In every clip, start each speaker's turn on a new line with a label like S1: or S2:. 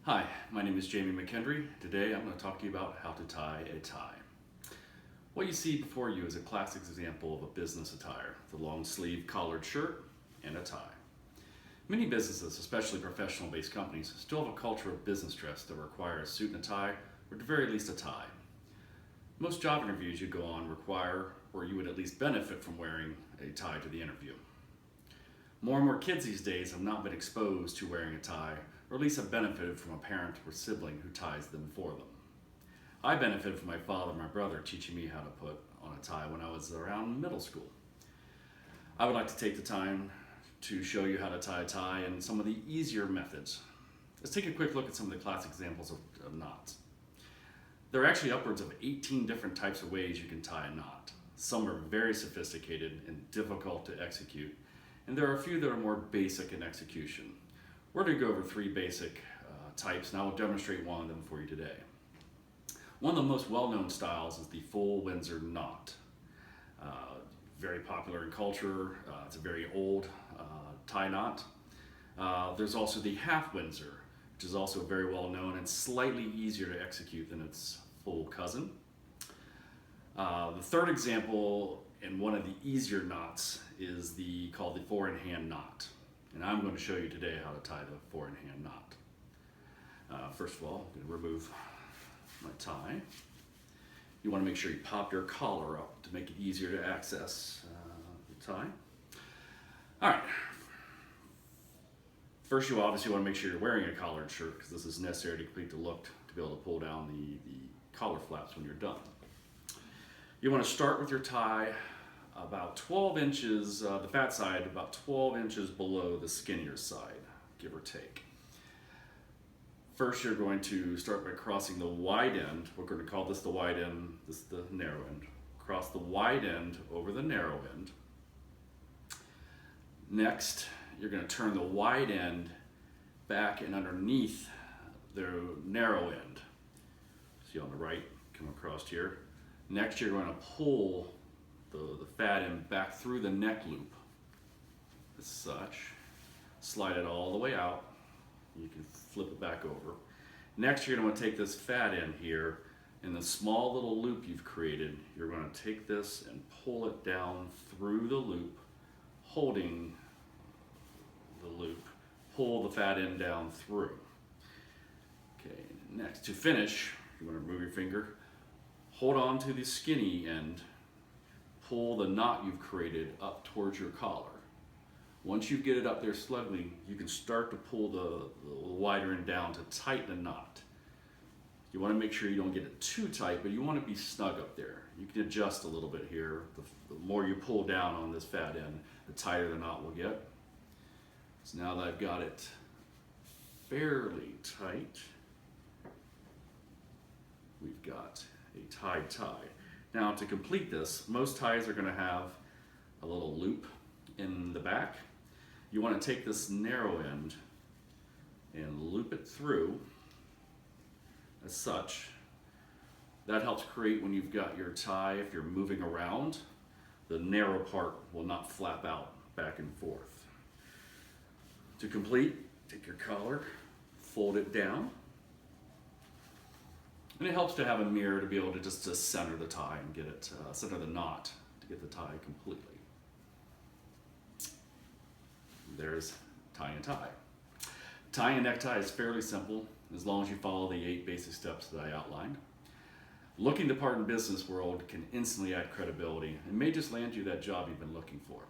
S1: Hi, my name is Jamie McKendry. Today I'm going to talk to you about how to tie a tie. What you see before you is a classic example of a business attire, the long sleeve collared shirt and a tie. Many businesses, especially professional based companies, still have a culture of business dress that require a suit and a tie, or at the very least a tie. Most job interviews you go on require, or you would at least benefit from wearing a tie to the interview. More and more kids these days have not been exposed to wearing a tie, or at least have benefited from a parent or sibling who ties them for them. I benefited from my father and my brother teaching me how to put on a tie when I was around middle school. I would like to take the time to show you how to tie a tie and some of the easier methods. Let's take a quick look at some of the classic examples of knots. There are actually upwards of 18 different types of ways you can tie a knot. Some are very sophisticated and difficult to execute, and there are a few that are more basic in execution. We're going to go over three basic types, and I will demonstrate one of them for you today. One of the most well-known styles is the full Windsor knot. Very popular in culture. It's a very old tie knot. There's also the half Windsor, which is also very well known and slightly easier to execute than its full cousin. The third example, and one of the easier knots, is called the four-in-hand knot. And I'm going to show you today how to tie the four-in-hand knot. First of all, I'm going to remove my tie. You want to make sure you pop your collar up to make it easier to access the tie. All right. First, you obviously want to make sure you're wearing a collared shirt, because this is necessary to complete the look to be able to pull down the collar flaps when you're done. You want to start with your tie about 12 inches, the fat side about 12 inches below the skinnier side, give or take. First, you're going to start by crossing the wide end. We're going to call this the wide end, this is the narrow end. Cross the wide end over the narrow end. Next, you're going to turn the wide end back and underneath the narrow end. See on the right, come across here. Next, you're going to pull the fat end back through the neck loop, as such. Slide it all the way out. You can flip it back over. Next, you're going to want to take this fat end here, and the small little loop you've created, you're going to take this and pull it down through the loop, holding the loop. Pull the fat end down through. Okay, next, to finish, you want to remove your finger, hold on to the skinny end, pull the knot you've created up towards your collar. Once you get it up there snugly, you can start to pull the wider end down to tighten the knot. You want to make sure you don't get it too tight, but you want to be snug up there. You can adjust a little bit here. The more you pull down on this fat end, the tighter the knot will get. So now that I've got it fairly tight, we've got a tied tie. Now, to complete this, most ties are going to have a little loop in the back. You want to take this narrow end and loop it through as such. That helps create, when you've got your tie, if you're moving around, the narrow part will not flap out back and forth. To complete, take your collar, fold it down. And it helps to have a mirror to be able to just center the tie and get it, center the knot to get the tie completely. There's tying a tie. Tying a necktie is fairly simple as long as you follow the 8 basic steps that I outlined. Looking the part in business world can instantly add credibility and may just land you that job you've been looking for.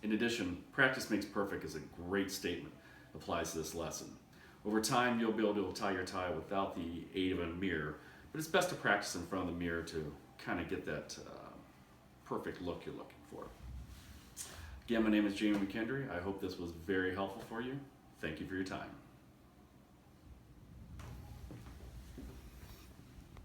S1: In addition, practice makes perfect is a great statement applies to this lesson. Over time, you'll be able to tie your tie without the aid of a mirror, but it's best to practice in front of the mirror to kind of get that perfect look you're looking for. Again, my name is Jamie McKendry. I hope this was very helpful for you. Thank you for your time.